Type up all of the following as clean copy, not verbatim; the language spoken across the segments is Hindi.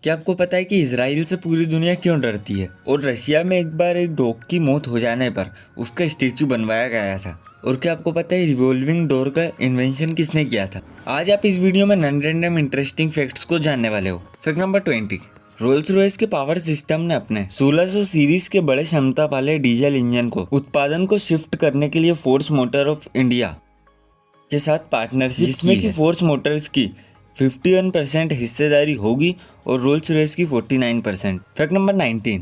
क्या आपको पता है कि इजराइल से पूरी दुनिया क्यों डरती है? और रशिया में एक बार एक डॉग की मौत हो जाने पर उसका स्टैचू बनवाया गया था। और क्या आपको पता है रिवॉल्विंग डोर का इन्वेंशन किसने किया था? आज आप इस वीडियो में नॉन रैंडम इंटरेस्टिंग फैक्ट्स को जानने वाले हो। फैक्ट नंबर 20, रोल्स रॉयस के पावर सिस्टम ने अपने 1600 सीरीज के बड़े क्षमता वाले डीजल इंजन को उत्पादन को शिफ्ट करने के लिए फोर्स मोटर ऑफ इंडिया के साथ पार्टनरशिप जिसमें कि फोर्स मोटर्स की 51% हिस्सेदारी होगी और रोल्स रॉयस की 49%। फैक्ट नंबर 19,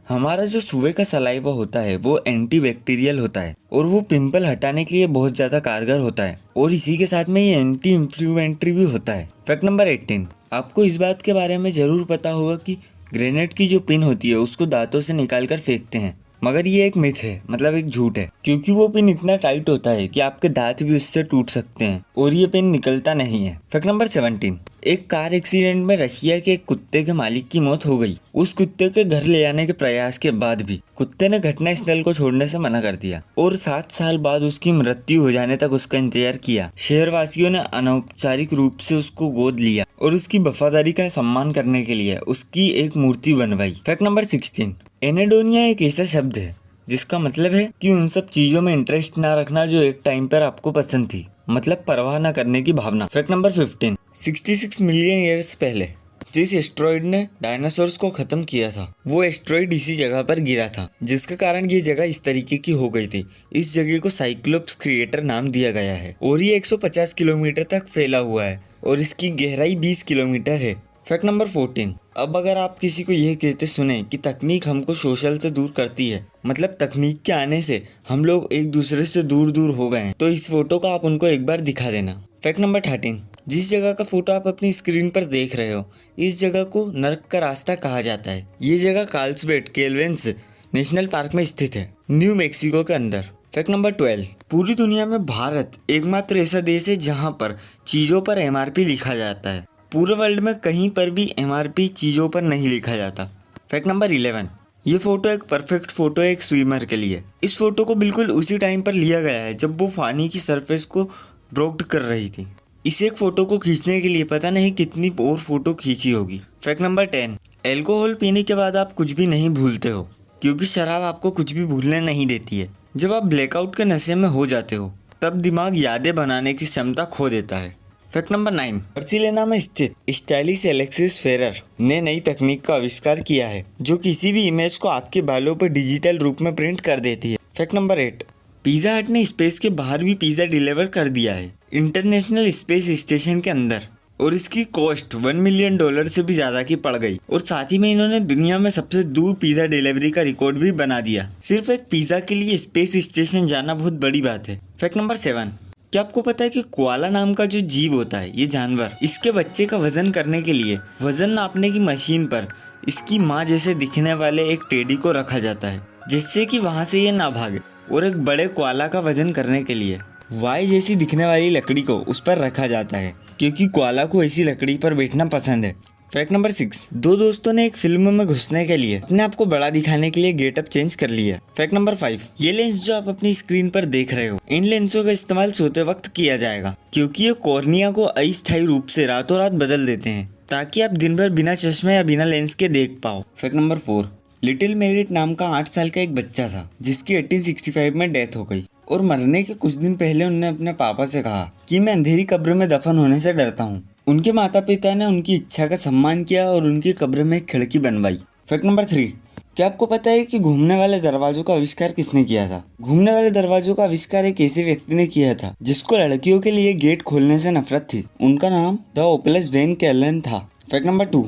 हमारा जो सुअर का सलाइवा होता है वो एंटी बैक्टीरियल होता है और वो पिंपल हटाने के लिए बहुत ज्यादा कारगर होता है और इसी के साथ में ये एंटी इंफ्लेमेटरी भी होता है। फैक्ट नंबर 18, आपको इस बात के बारे में जरूर पता होगा कि ग्रेनेड की जो पिन होती है उसको दांतों से निकाल कर फेंकते हैं, मगर ये एक मिथ है, मतलब एक झूठ है, क्योंकि वो पिन इतना टाइट होता है कि आपके दांत भी उससे टूट सकते हैं और ये पिन निकलता नहीं है। फैक्ट नंबर 17, एक कार एक्सीडेंट में रशिया के एक कुत्ते के मालिक की मौत हो गई। उस कुत्ते के घर ले आने के प्रयास के बाद भी कुत्ते ने घटना स्थल को छोड़ने से मना कर दिया और 7 साल बाद उसकी मृत्यु हो जाने तक उसका इंतजार किया। शहरवासियों ने अनौपचारिक रूप से उसको गोद लिया और उसकी वफादारी का सम्मान करने के लिए उसकी एक मूर्ति बनवाई। फैक्ट नंबर 16, एनेडोनिया एक ऐसा शब्द है जिसका मतलब है कि उन सब चीजों में इंटरेस्ट ना रखना जो एक टाइम पर आपको पसंद थी, मतलब परवाह ना करने की भावना। फैक्ट नंबर 15, 66 मिलियन ईयर्स पहले जिस एस्ट्रॉइड ने डायनासोर्स को खत्म किया था वो एस्ट्रॉइड इसी जगह पर गिरा था, जिसके कारण ये जगह इस तरीके की हो गई थी। इस जगह को साइक्लोप्स क्रिएटर नाम दिया गया है और ये 150 किलोमीटर तक फैला हुआ है और इसकी गहराई 20 किलोमीटर है। फैक्ट नंबर 14, अब अगर आप किसी को यह कहते सुने कि तकनीक हमको सोशल से दूर करती है, मतलब तकनीक के आने से हम लोग एक दूसरे से दूर दूर हो गए हैं, तो इस फोटो को आप उनको एक बार दिखा देना। फैक्ट नंबर 13, जिस जगह का फोटो आप अपनी स्क्रीन पर देख रहे हो इस जगह को नर्क का रास्ता कहा जाता है। ये जगह कार्लसबेड केल्वेंस नेशनल पार्क में स्थित है, न्यू मैक्सिको के अंदर। फैक्ट नंबर 12, पूरी दुनिया में भारत एकमात्र ऐसा देश है जहाँ पर चीजों पर MRP लिखा जाता है। पूरे वर्ल्ड में कहीं पर भी MRP चीज़ों पर नहीं लिखा जाता। फैक्ट नंबर 11, ये फोटो एक परफेक्ट फोटो है एक स्विमर के लिए। इस फोटो को बिल्कुल उसी टाइम पर लिया गया है जब वो पानी की सरफेस को ब्रोक्ड कर रही थी। इस एक फोटो को खींचने के लिए पता नहीं कितनी और फोटो खींची होगी। फैक्ट नंबर 10, एल्कोहल पीने के बाद आप कुछ भी नहीं भूलते हो, क्योंकि शराब आपको कुछ भी भूलने नहीं देती है। जब आप ब्लैकआउट के नशे में हो जाते हो तब दिमाग यादें बनाने की क्षमता खो देता है। फैक्ट नंबर 9, बार्सिलोना में स्थित स्टाइलिश एलेक्सिस फेरर ने नई तकनीक का आविष्कार किया है जो किसी भी इमेज को आपके बालों पर डिजिटल रूप में प्रिंट कर देती है। फैक्ट नंबर 8, पिज़्ज़ा हट ने स्पेस के बाहर भी पिज़्ज़ा डिलीवर कर दिया है इंटरनेशनल स्पेस स्टेशन के अंदर, और इसकी कॉस्ट $1 मिलियन से भी ज्यादा की पड़ गई। और साथ ही में इन्होंने दुनिया में सबसे दूर पिज़्ज़ा डिलीवरी का रिकॉर्ड भी बना दिया। सिर्फ एक पिज़्ज़ा के लिए स्पेस स्टेशन जाना बहुत बड़ी बात है। फैक्ट नंबर 7, क्या आपको पता है कि कोआला नाम का जो जीव होता है, ये जानवर, इसके बच्चे का वजन करने के लिए वजन नापने की मशीन पर इसकी माँ जैसे दिखने वाले एक टेडी को रखा जाता है जिससे कि वहाँ से ये ना भागे, और एक बड़े कोआला का वजन करने के लिए वाई जैसी दिखने वाली लकड़ी को उस पर रखा जाता है क्योंकि कोआला को ऐसी लकड़ी पर बैठना पसंद है। फैक्ट नंबर 6, दो दोस्तों ने एक फिल्म में घुसने के लिए अपने आप को बड़ा दिखाने के लिए गेटअप चेंज कर लिया। फैक्ट नंबर 5, ये लेंस जो आप अपनी स्क्रीन पर देख रहे हो इन लेंसों का इस्तेमाल सोते वक्त किया जाएगा क्योंकि ये कॉर्निया को अस्थायी रूप से रातों रात बदल देते हैं ताकि आप दिन भर बिना चश्मे या बिना लेंस के देख पाओ। फैक्ट नंबर 4, लिटिल मेरिट नाम का 8 साल का एक बच्चा था जिसकी 1865 में डेथ हो गई और मरने के कुछ दिन पहले उन्होंने अपने पापा से कहा कि मैं अंधेरी कब्र में दफन होने से डरता हूँ। उनके माता पिता ने उनकी इच्छा का सम्मान किया और उनकी कब्र में एक खिड़की बनवाई। फैक्ट नंबर 3, क्या आपको पता है कि घूमने वाले दरवाजों का आविष्कार किसने किया था? घूमने वाले दरवाजों का आविष्कार एक ऐसे व्यक्ति ने किया था जिसको लड़कियों के लिए गेट खोलने से नफरत थी। उनका नाम द ओपलेस वेन कैलन था। फैक्ट नंबर 2,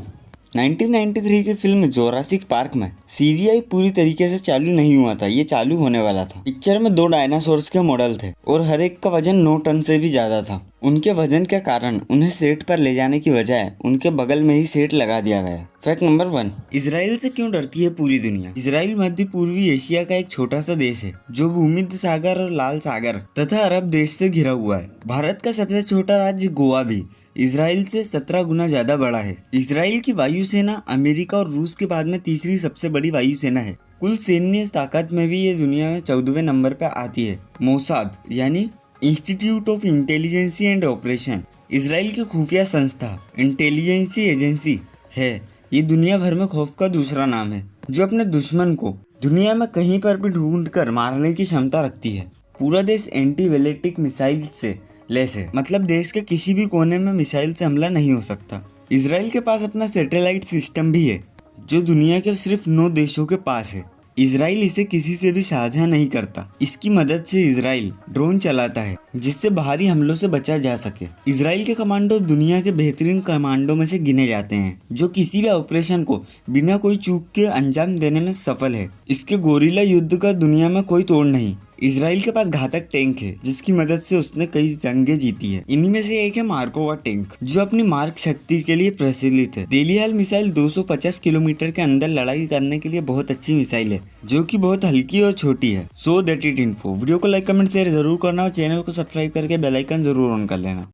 1993 की फिल्म जोरासिक पार्क में CGI पूरी तरीके से चालू नहीं हुआ था, ये चालू होने वाला था। पिक्चर में 2 डायनासोर्स के मॉडल थे और हर एक का वजन 9 टन से भी ज्यादा था। उनके वजन के कारण उन्हें सेट पर ले जाने की बजाय उनके बगल में ही सेट लगा दिया गया। फैक्ट नंबर 1, इजराइल से क्यों डरती है पूरी दुनिया? इजराइल मध्य पूर्वी एशिया का एक छोटा सा देश है जो भूमध्य सागर और लाल सागर तथा अरब देश से घिरा हुआ है। भारत का सबसे छोटा राज्य गोवा भी इजराइल से 17 गुना ज्यादा बड़ा है। इजराइल की वायुसेना अमेरिका और रूस के बाद में तीसरी सबसे बड़ी वायुसेना है। कुल सैन्य ताकत में भी ये दुनिया में 14वें नंबर पर आती है। मोसाद यानी institute of intelligence and operation Israel की खुफिया संस्था इंटेलिजेंसी एजेंसी है ये दुनिया भर में खौफ का दूसरा नाम है, जो अपने दुश्मन को दुनिया में कहीं पर भी ढूंढकर मारने की क्षमता रखती है। पूरा देश एंटी बैलिस्टिक मिसाइल से लैस है, मतलब देश के किसी भी कोने में मिसाइल से हमला नहीं हो सकता। इसराइल के पास अपना सैटेलाइट सिस्टम भी है, जो दुनिया के सिर्फ 9 देशों के पास है। इसराइल इसे किसी से भी साझा नहीं करता। इसकी मदद से इसराइल ड्रोन चलाता है, जिससे बाहरी हमलों से बचा जा सके। इसराइल के कमांडो दुनिया के बेहतरीन कमांडो में से गिने जाते हैं, जो किसी भी ऑपरेशन को बिना कोई चूक के अंजाम देने में सफल है। इसके गोरिल्ला युद्ध का दुनिया में कोई तोड़ नहीं। इसराइल के पास घातक टैंक है, जिसकी मदद से उसने कई जंगें जीती है। इन्हीं में से एक है मार्कोवा टैंक, जो अपनी मार्क शक्ति के लिए प्रचलित है। डेलिहाल मिसाइल 250 किलोमीटर के अंदर लड़ाई करने के लिए बहुत अच्छी मिसाइल है, जो कि बहुत हल्की और छोटी है। So that it info. Video को लाइक कमेंट शेयर जरूर करना और चैनल को सब्सक्राइब करके बेल आइकन जरूर ऑन कर लेना।